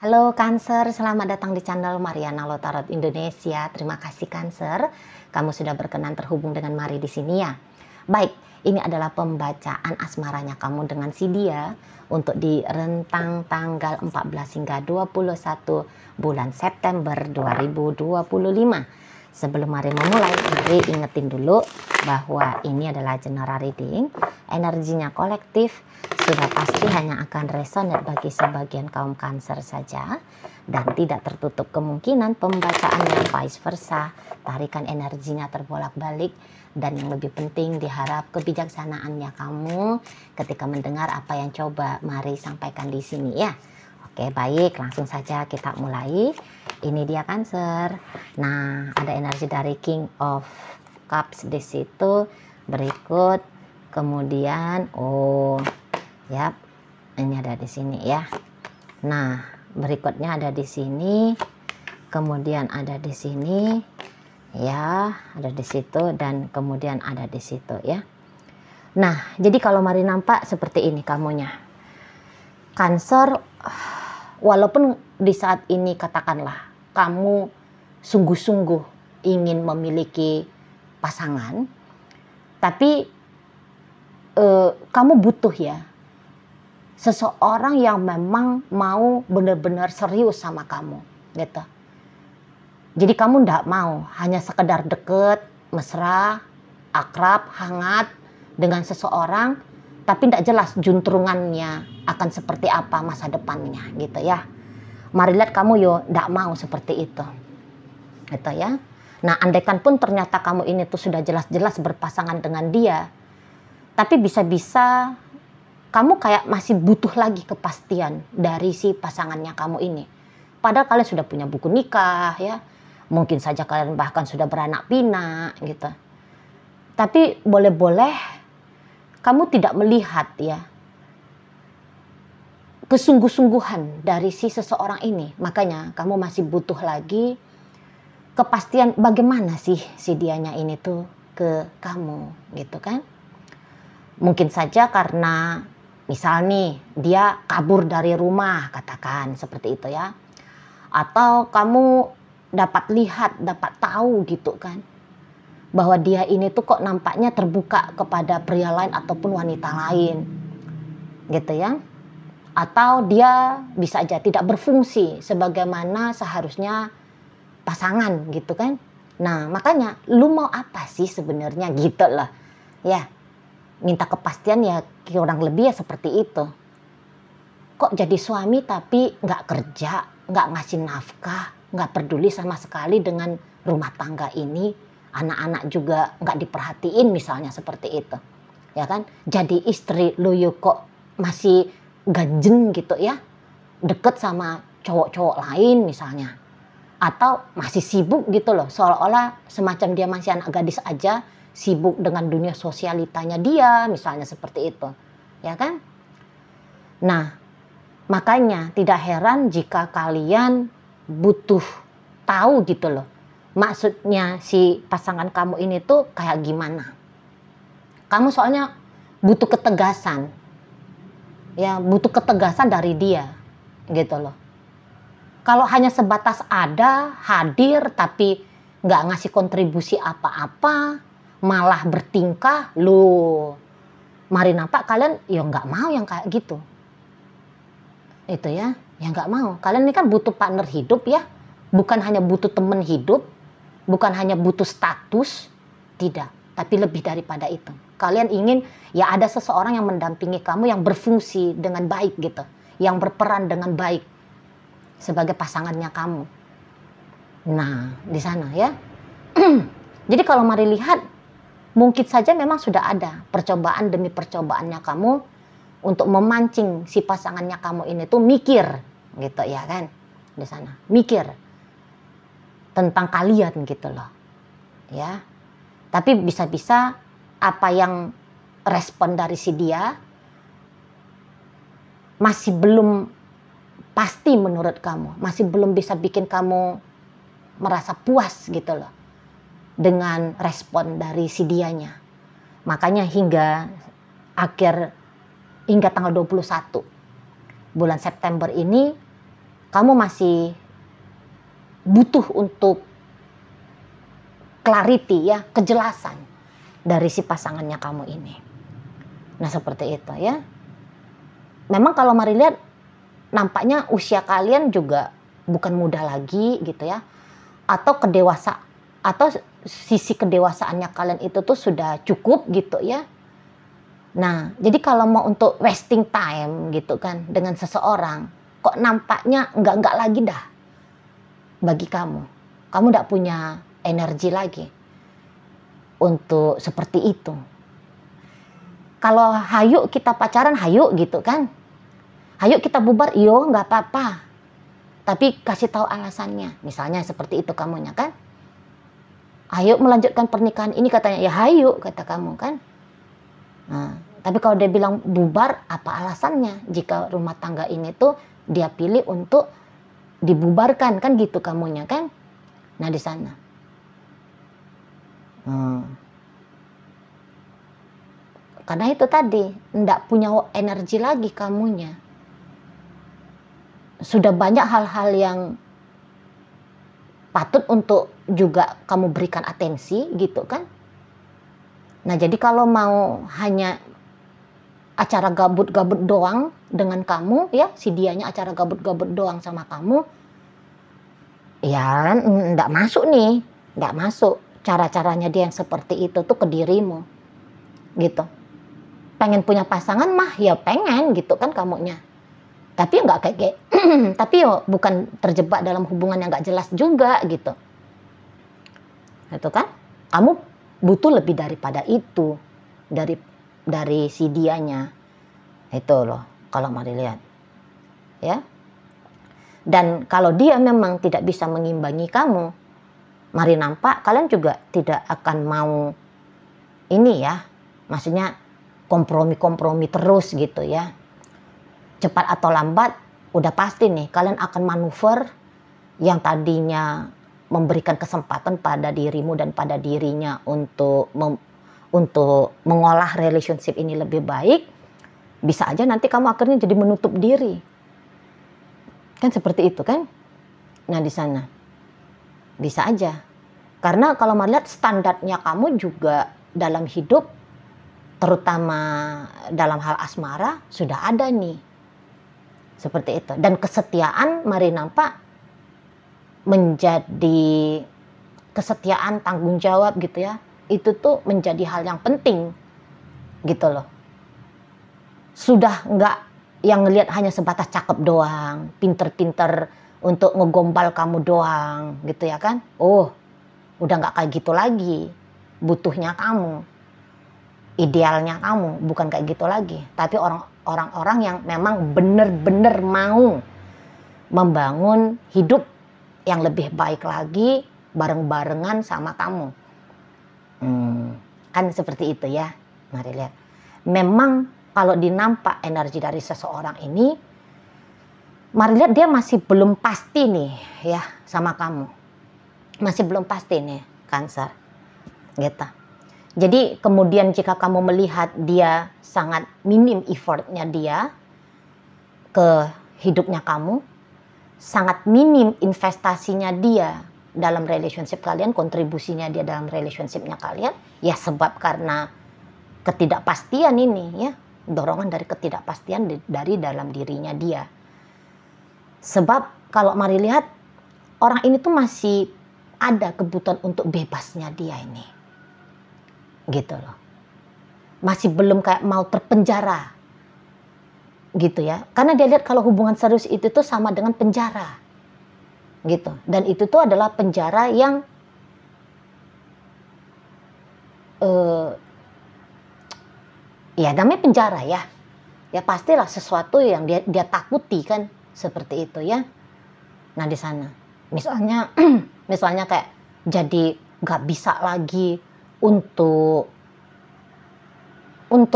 Halo Cancer, selamat datang di channel Mariana Lotarot Indonesia. Terima kasih Cancer, kamu sudah berkenan terhubung dengan Mari di sini ya. Baik, ini adalah pembacaan asmaranya kamu dengan si dia untuk di rentang tanggal 14 hingga 21 bulan September 2025. Sebelum Mari memulai, Mari ingetin dulu bahwa ini adalah general reading, energinya kolektif, sudah pasti hanya akan resonate bagi sebagian kaum Cancer saja dan tidak tertutup kemungkinan pembacaannya vice versa, tarikan energinya terbolak-balik, dan yang lebih penting diharap kebijaksanaannya kamu ketika mendengar apa yang coba Mari sampaikan di sini ya. Oke, baik, langsung saja kita mulai. Ini dia Cancer. Nah, ada energi dari King of Cups di situ. Berikut, kemudian, ya, ini ada di sini ya. Nah, berikutnya ada di sini, kemudian ada di sini, ya, ada di situ, dan kemudian ada di situ ya. Nah, jadi kalau Mari nampak seperti ini kamunya. Cancer, walaupun di saat ini katakanlah kamu sungguh-sungguh ingin memiliki pasangan, tapi kamu butuh ya seseorang yang memang mau benar-benar serius sama kamu gitu. Jadi kamu ndak mau hanya sekedar deket, mesra, akrab, hangat dengan seseorang, tapi ndak jelas juntrungannya akan seperti apa masa depannya gitu ya. Mari lihat kamu yo ndak mau seperti itu gitu ya. Nah, andaikan pun ternyata kamu ini tuh sudah jelas-jelas berpasangan dengan dia, tapi bisa-bisa kamu kayak masih butuh lagi kepastian dari si pasangannya kamu ini. Padahal kalian sudah punya buku nikah ya. Mungkin saja kalian bahkan sudah beranak pinak gitu. Tapi boleh-boleh kamu tidak melihat ya kesungguh-sungguhan dari si seseorang ini. Makanya kamu masih butuh lagi kepastian bagaimana sih si dianya ini tuh ke kamu gitu kan. Mungkin saja karena misal nih dia kabur dari rumah, katakan seperti itu ya. Atau kamu dapat lihat, dapat tahu gitu kan, bahwa dia ini tuh kok nampaknya terbuka kepada pria lain ataupun wanita lain gitu ya. Atau dia bisa aja tidak berfungsi sebagaimana seharusnya pasangan gitu kan. Nah, makanya lu mau apa sih sebenarnya gitu loh ya. Minta kepastian ya kurang lebih ya seperti itu. Kok jadi suami tapi nggak kerja, nggak ngasih nafkah, nggak peduli sama sekali dengan rumah tangga ini, anak-anak juga nggak diperhatiin misalnya seperti itu ya kan. Jadi istri lu yuk kok masih ganjen gitu ya, deket sama cowok-cowok lain misalnya, atau masih sibuk gitu loh, seolah-olah semacam dia masih anak gadis aja, sibuk dengan dunia sosialitanya dia misalnya seperti itu ya kan. Nah, makanya tidak heran jika kalian butuh tahu gitu loh, maksudnya si pasangan kamu ini tuh kayak gimana. Kamu soalnya butuh ketegasan ya, butuh ketegasan dari dia gitu loh. Kalau hanya sebatas ada, hadir, tapi nggak ngasih kontribusi apa-apa, malah bertingkah, loh, Mari nampak kalian ya nggak mau yang kayak gitu. Itu ya nggak mau. Kalian ini kan butuh partner hidup ya, bukan hanya butuh teman hidup, bukan hanya butuh status, tidak. Tapi lebih daripada itu. Kalian ingin ya ada seseorang yang mendampingi kamu, yang berfungsi dengan baik gitu, yang berperan dengan baik sebagai pasangannya kamu. Nah, di sana ya. Jadi kalau Mari lihat, mungkin saja memang sudah ada percobaan demi percobaannya kamu untuk memancing si pasangannya kamu ini tuh mikir gitu ya kan. Di sana mikir tentang kalian gitu loh ya. Tapi bisa-bisa apa yang respon dari si dia masih belum pasti menurut kamu, masih belum bisa bikin kamu merasa puas gitu loh dengan respon dari si dianya. Makanya hingga tanggal 21 bulan September ini kamu masih butuh untuk clarity ya, kejelasan dari si pasangannya kamu ini. Nah seperti itu ya. Memang kalau mari lihat nampaknya usia kalian juga bukan muda lagi gitu ya. Atau sisi kedewasaannya kalian itu tuh sudah cukup gitu ya. Nah, jadi kalau mau untuk wasting time gitu kan dengan seseorang, kok nampaknya enggak lagi dah bagi kamu. Kamu enggak punya energi lagi untuk seperti itu. Kalau hayuk kita pacaran, hayuk gitu kan. Hayuk kita bubar, yo enggak apa-apa. Tapi kasih tahu alasannya. Misalnya seperti itu kamunya kan. Hayuk melanjutkan pernikahan ini katanya, ya hayuk kata kamu kan. Nah, tapi kalau dia bilang bubar, apa alasannya? Jika rumah tangga ini tuh dia pilih untuk dibubarkan, kan gitu kamunya kan? Nah di sana. Karena itu tadi, ndak punya energi lagi kamunya. Sudah banyak hal-hal yang patut untuk juga kamu berikan atensi gitu kan? Nah jadi kalau mau hanya acara gabut-gabut doang dengan kamu ya, si dianya acara gabut-gabut doang sama kamu, ya ndak masuk nih, ndak masuk cara-caranya dia yang seperti itu tuh ke dirimu gitu. Pengen punya pasangan mah ya pengen gitu kan kamunya, tapi nggak kayak tapi yo bukan terjebak dalam hubungan yang nggak jelas juga gitu. Itu kan kamu butuh lebih daripada itu dari si dianya itu loh, kalau mari lihat ya. Dan kalau dia memang tidak bisa mengimbangi kamu, mari nampak kalian juga tidak akan mau ini ya, maksudnya kompromi terus gitu ya. Cepat atau lambat udah pasti nih kalian akan manuver yang tadinya memberikan kesempatan pada dirimu dan pada dirinya untuk mengolah relationship ini lebih baik, bisa aja nanti kamu akhirnya jadi menutup diri. Kan seperti itu kan? Nah di sana bisa aja. Karena kalau melihat standarnya kamu juga dalam hidup, terutama dalam hal asmara, sudah ada nih. Seperti itu. Dan kesetiaan mari nampak menjadi kesetiaan, tanggung jawab gitu ya. Itu tuh menjadi hal yang penting gitu loh. Sudah enggak yang ngelihat hanya sebatas cakep doang, pinter-pinter untuk ngegombal kamu doang gitu ya kan. Oh udah nggak kayak gitu lagi, butuhnya kamu, idealnya kamu bukan kayak gitu lagi, tapi orang-orang yang memang benar-benar mau membangun hidup yang lebih baik lagi bareng-barengan sama kamu. Kan seperti itu ya. Mari lihat. Memang kalau dinampak energi dari seseorang ini, mari lihat dia masih belum pasti nih ya sama kamu. Masih belum pasti nih Cancer. Gitu. Jadi kemudian jika kamu melihat dia sangat minim effortnya dia ke hidupnya kamu, sangat minim investasinya dia dalam relationship kalian, kontribusinya dia dalam relationshipnya kalian, ya sebab karena ketidakpastian ini ya, dorongan dari ketidakpastian dari dalam dirinya dia. Sebab kalau mari lihat, orang ini tuh masih ada kebutuhan untuk bebasnya dia ini. Gitu loh. Masih belum kayak mau terpenjara. Gitu ya. Karena dia lihat kalau hubungan serius itu tuh sama dengan penjara. Gitu. Dan itu tuh adalah penjara yang ya namanya penjara ya. Ya pastilah sesuatu yang dia takuti kan, seperti itu ya. Nah di sana misalnya kayak jadi nggak bisa lagi untuk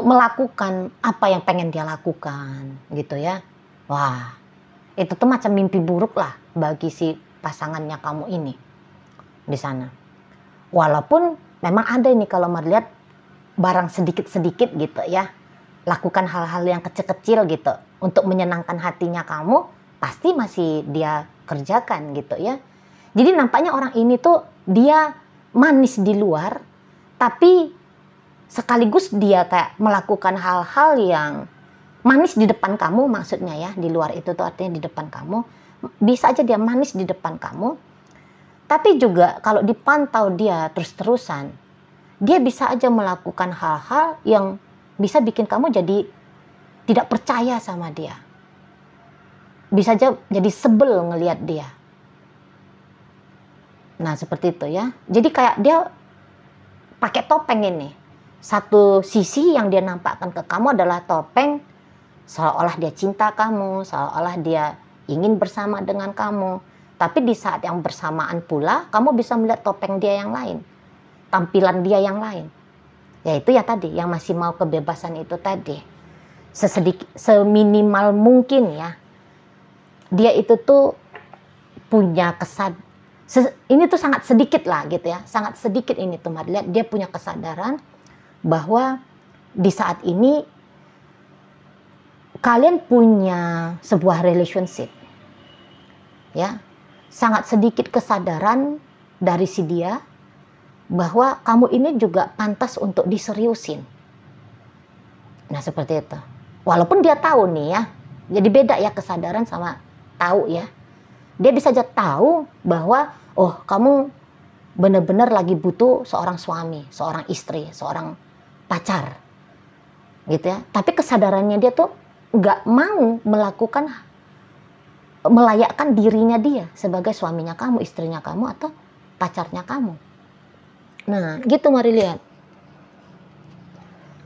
melakukan apa yang pengen dia lakukan gitu ya. Wah, itu tuh macam mimpi buruk lah bagi si pasangannya kamu ini di sana. Walaupun memang ada ini kalau melihat barang sedikit-sedikit gitu ya, lakukan hal-hal yang kecil-kecil gitu untuk menyenangkan hatinya kamu, pasti masih dia kerjakan gitu ya. Jadi nampaknya orang ini tuh dia manis di luar, tapi sekaligus dia kayak melakukan hal-hal yang manis di depan kamu, maksudnya ya, di luar itu tuh artinya di depan kamu. Bisa aja dia manis di depan kamu, tapi juga kalau dipantau dia terus-terusan, dia bisa aja melakukan hal-hal yang bisa bikin kamu jadi tidak percaya sama dia. Bisa aja jadi sebel ngelihat dia. Nah seperti itu ya. Jadi kayak dia pakai topeng ini. Satu sisi yang dia nampakkan ke kamu adalah topeng seolah-olah dia cinta kamu, seolah-olah dia ingin bersama dengan kamu. Tapi di saat yang bersamaan pula, kamu bisa melihat topeng dia yang lain, tampilan dia yang lain. Yaitu ya tadi, yang masih mau kebebasan itu tadi. Seminimal mungkin ya, dia itu tuh punya ini tuh sangat sedikit lah gitu ya, sangat sedikit ini tuh lihat dia punya kesadaran bahwa di saat ini kalian punya sebuah relationship ya. Sangat sedikit kesadaran dari si dia bahwa kamu ini juga pantas untuk diseriusin. Nah seperti itu. Walaupun dia tahu nih ya, jadi beda ya kesadaran sama tahu ya. Dia bisa aja tahu bahwa oh kamu benar-benar lagi butuh seorang suami, seorang istri, seorang pacar gitu ya. Tapi kesadarannya dia tuh nggak mau melayakkan dirinya dia sebagai suaminya kamu, istrinya kamu, atau pacarnya kamu. Nah gitu, mari lihat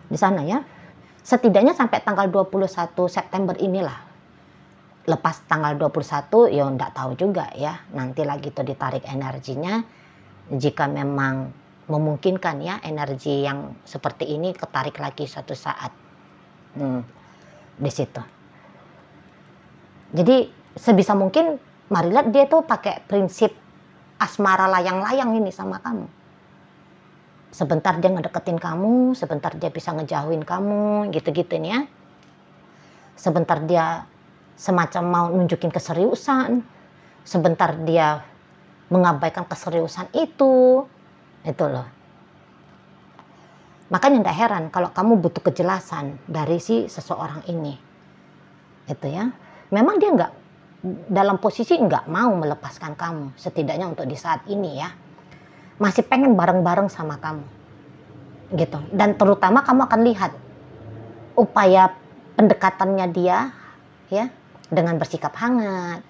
di sana ya. Setidaknya sampai tanggal 21 September inilah. Lepas tanggal 21 ya enggak tahu juga ya, nanti lagi tuh ditarik energinya. Jika memang memungkinkan ya, energi yang seperti ini ketarik lagi suatu saat di situ. Jadi sebisa mungkin mari lihat dia tuh pakai prinsip asmara layang-layang ini sama kamu. Sebentar dia ngedeketin kamu, sebentar dia bisa ngejauhin kamu, gitu-gitu nih ya. Sebentar dia semacam mau nunjukin keseriusan, sebentar dia mengabaikan keseriusan itu loh. Makanya tidak heran kalau kamu butuh kejelasan dari si seseorang ini, itu ya. Memang dia nggak dalam posisi nggak mau melepaskan kamu, setidaknya untuk di saat ini ya, masih pengen bareng-bareng sama kamu gitu. Dan terutama kamu akan lihat upaya pendekatannya dia ya, dengan bersikap hangat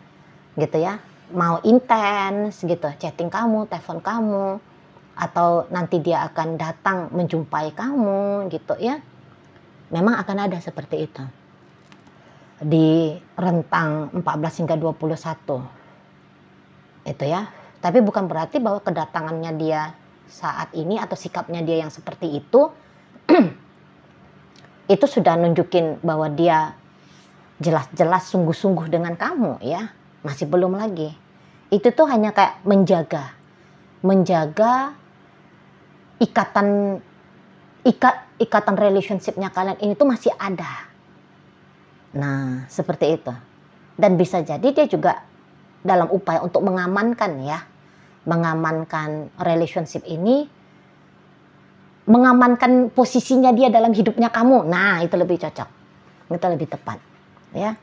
gitu ya, mau intens gitu, chatting kamu, telepon kamu, atau nanti dia akan datang menjumpai kamu gitu ya. Memang akan ada seperti itu di rentang 14 hingga 21 itu ya. Tapi bukan berarti bahwa kedatangannya dia saat ini atau sikapnya dia yang seperti itu itu sudah nunjukin bahwa dia jelas-jelas sungguh-sungguh dengan kamu ya. Masih belum lagi. Itu tuh hanya kayak menjaga ikatan relationshipnya kalian ini tuh masih ada. Nah, seperti itu. Dan bisa jadi dia juga dalam upaya untuk mengamankan relationship ini, mengamankan posisinya dia dalam hidupnya kamu. Nah, itu lebih cocok. Itu lebih tepat, ya.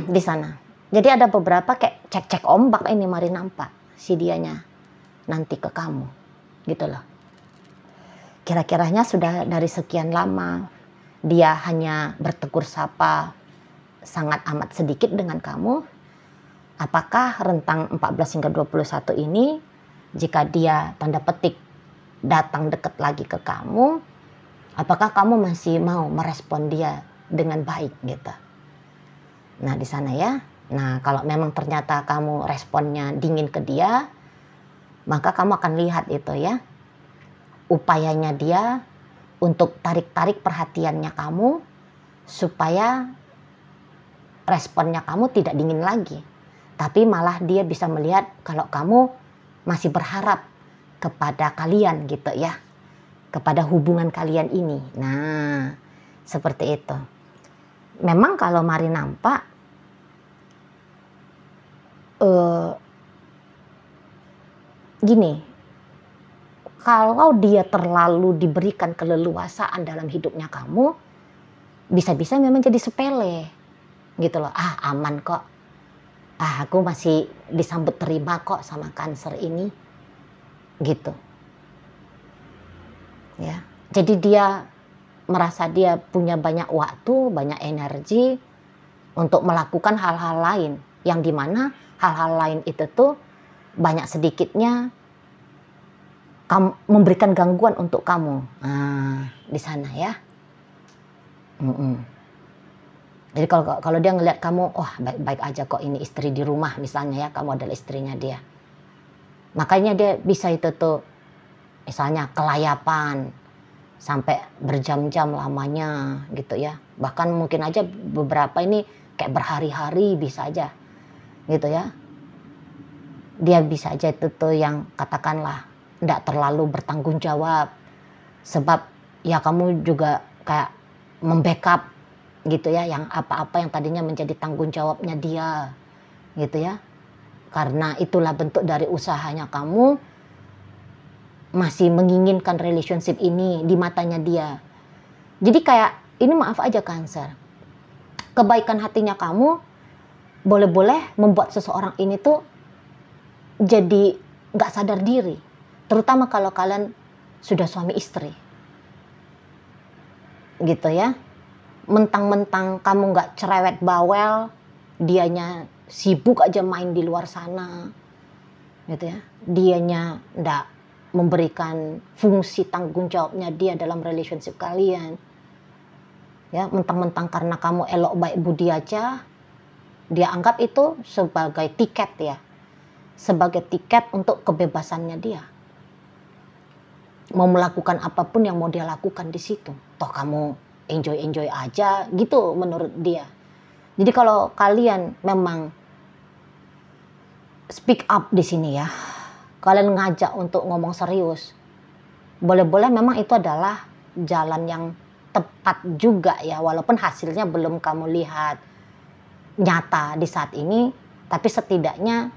Di sana. Jadi ada beberapa kayak cek-cek ombak ini mari nampak si dianya nanti ke kamu. Gitu loh. Kira-kiranya sudah dari sekian lama dia hanya bertegur sapa sangat amat sedikit dengan kamu. Apakah rentang 14 hingga 21 ini, jika dia tanda petik datang dekat lagi ke kamu, apakah kamu masih mau merespon dia dengan baik gitu? Nah di sana ya. Nah kalau memang ternyata kamu responnya dingin ke dia, maka kamu akan lihat itu ya, upayanya dia untuk tarik-tarik perhatiannya kamu supaya responnya kamu tidak dingin lagi. Tapi malah dia bisa melihat kalau kamu masih berharap kepada kalian gitu ya. Kepada hubungan kalian ini. Nah, seperti itu. Memang kalau mari nampak uh, gini, kalau dia terlalu diberikan keleluasaan dalam hidupnya kamu, bisa-bisa memang jadi sepele gitu loh. Aman kok, aku masih disambut terima kok sama Cancer ini gitu ya. Jadi dia merasa dia punya banyak waktu, banyak energi untuk melakukan hal-hal lain, yang dimana hal-hal lain itu tuh banyak sedikitnya memberikan gangguan untuk kamu. Di sana ya. Jadi kalau dia ngelihat kamu, baik-baik aja kok, ini istri di rumah misalnya ya, kamu adalah istrinya dia. Makanya dia bisa itu tuh, misalnya kelayapan sampai berjam-jam lamanya gitu ya. Bahkan mungkin aja beberapa ini kayak berhari-hari bisa aja gitu ya. Dia bisa aja itu tuh yang katakanlah tidak terlalu bertanggung jawab. Sebab ya kamu juga kayak membackup gitu ya, yang apa-apa yang tadinya menjadi tanggung jawabnya dia gitu ya. Karena itulah bentuk dari usahanya kamu masih menginginkan relationship ini di matanya dia. Jadi kayak ini, maaf aja Cancer, kebaikan hatinya kamu boleh-boleh membuat seseorang ini tuh jadi nggak sadar diri, terutama kalau kalian sudah suami istri gitu ya. Mentang-mentang kamu nggak cerewet bawel, dianya sibuk aja main di luar sana gitu ya. Dianya nggak memberikan fungsi tanggung jawabnya dia dalam relationship kalian ya. Mentang-mentang karena kamu elok baik budi aja, dia anggap itu sebagai tiket ya, sebagai tiket untuk kebebasannya dia, mau melakukan apapun yang mau dia lakukan di situ. Toh kamu enjoy aja gitu menurut dia. Jadi kalau kalian memang speak up di sini ya, kalian ngajak untuk ngomong serius, boleh-boleh memang itu adalah jalan yang tepat juga ya, walaupun hasilnya belum kamu lihat nyata di saat ini, tapi setidaknya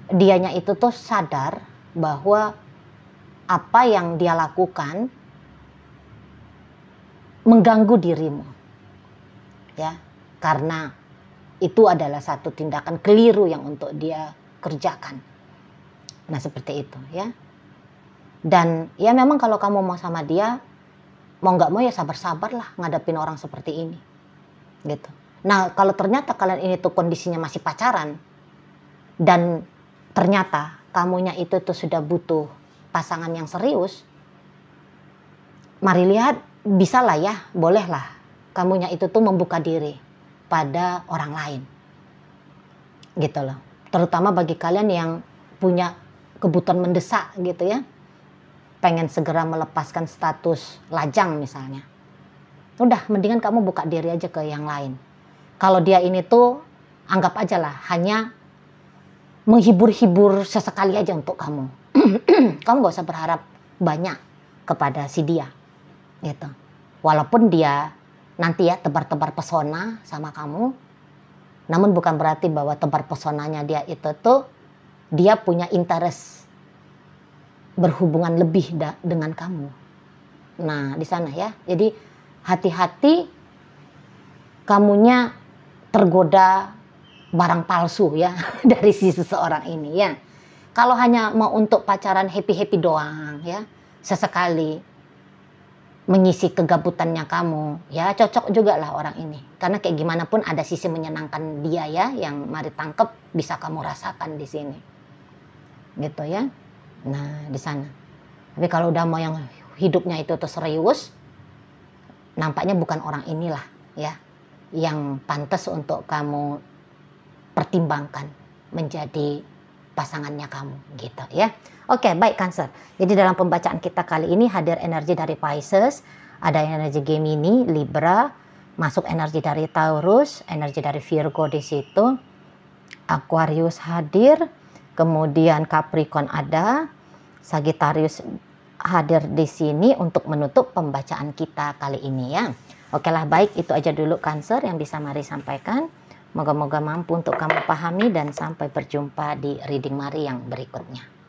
dianya itu tuh sadar bahwa apa yang dia lakukan mengganggu dirimu ya, karena itu adalah satu tindakan keliru yang untuk dia kerjakan. Nah seperti itu ya. Dan ya memang kalau kamu mau sama dia, mau nggak mau ya sabar-sabar lah ngadepin orang seperti ini gitu. Nah kalau ternyata kalian ini tuh kondisinya masih pacaran, dan ternyata kamunya itu tuh sudah butuh pasangan yang serius, mari lihat, bisa lah ya, boleh lah kamunya itu tuh membuka diri pada orang lain gitu loh. Terutama bagi kalian yang punya kebutuhan mendesak gitu ya, pengen segera melepaskan status lajang misalnya, udah mendingan kamu buka diri aja ke yang lain. Kalau dia ini tuh anggap aja lah hanya menghibur-hibur sesekali aja untuk kamu. Kamu gak usah berharap banyak kepada si dia gitu. Walaupun dia nanti ya tebar-tebar pesona sama kamu, namun bukan berarti bahwa tebar pesonanya dia itu tuh dia punya interest berhubungan lebih dengan kamu. Nah di sana ya, jadi hati-hati kamunya tergoda barang palsu ya dari si seseorang ini ya. Kalau hanya mau untuk pacaran happy-happy doang ya, sesekali mengisi kegabutannya kamu, ya cocok juga lah orang ini. Karena kayak gimana pun ada sisi menyenangkan dia ya, yang mari tangkep bisa kamu rasakan di sini. Gitu ya. Nah, di sana. Tapi kalau udah mau yang hidupnya itu tuh serius, nampaknya bukan orang inilah ya yang pantas untuk kamu pertimbangkan menjadi pasangannya kamu gitu ya. Oke, baik Cancer. Jadi dalam pembacaan kita kali ini hadir energi dari Pisces, ada energi Gemini, Libra, masuk energi dari Taurus, energi dari Virgo di situ, Aquarius hadir, kemudian Capricorn ada, Sagittarius hadir di sini untuk menutup pembacaan kita kali ini ya. Oke lah, baik, itu aja dulu Cancer yang bisa Mari sampaikan. Moga-moga mampu untuk kamu pahami, dan sampai berjumpa di reading Mari yang berikutnya.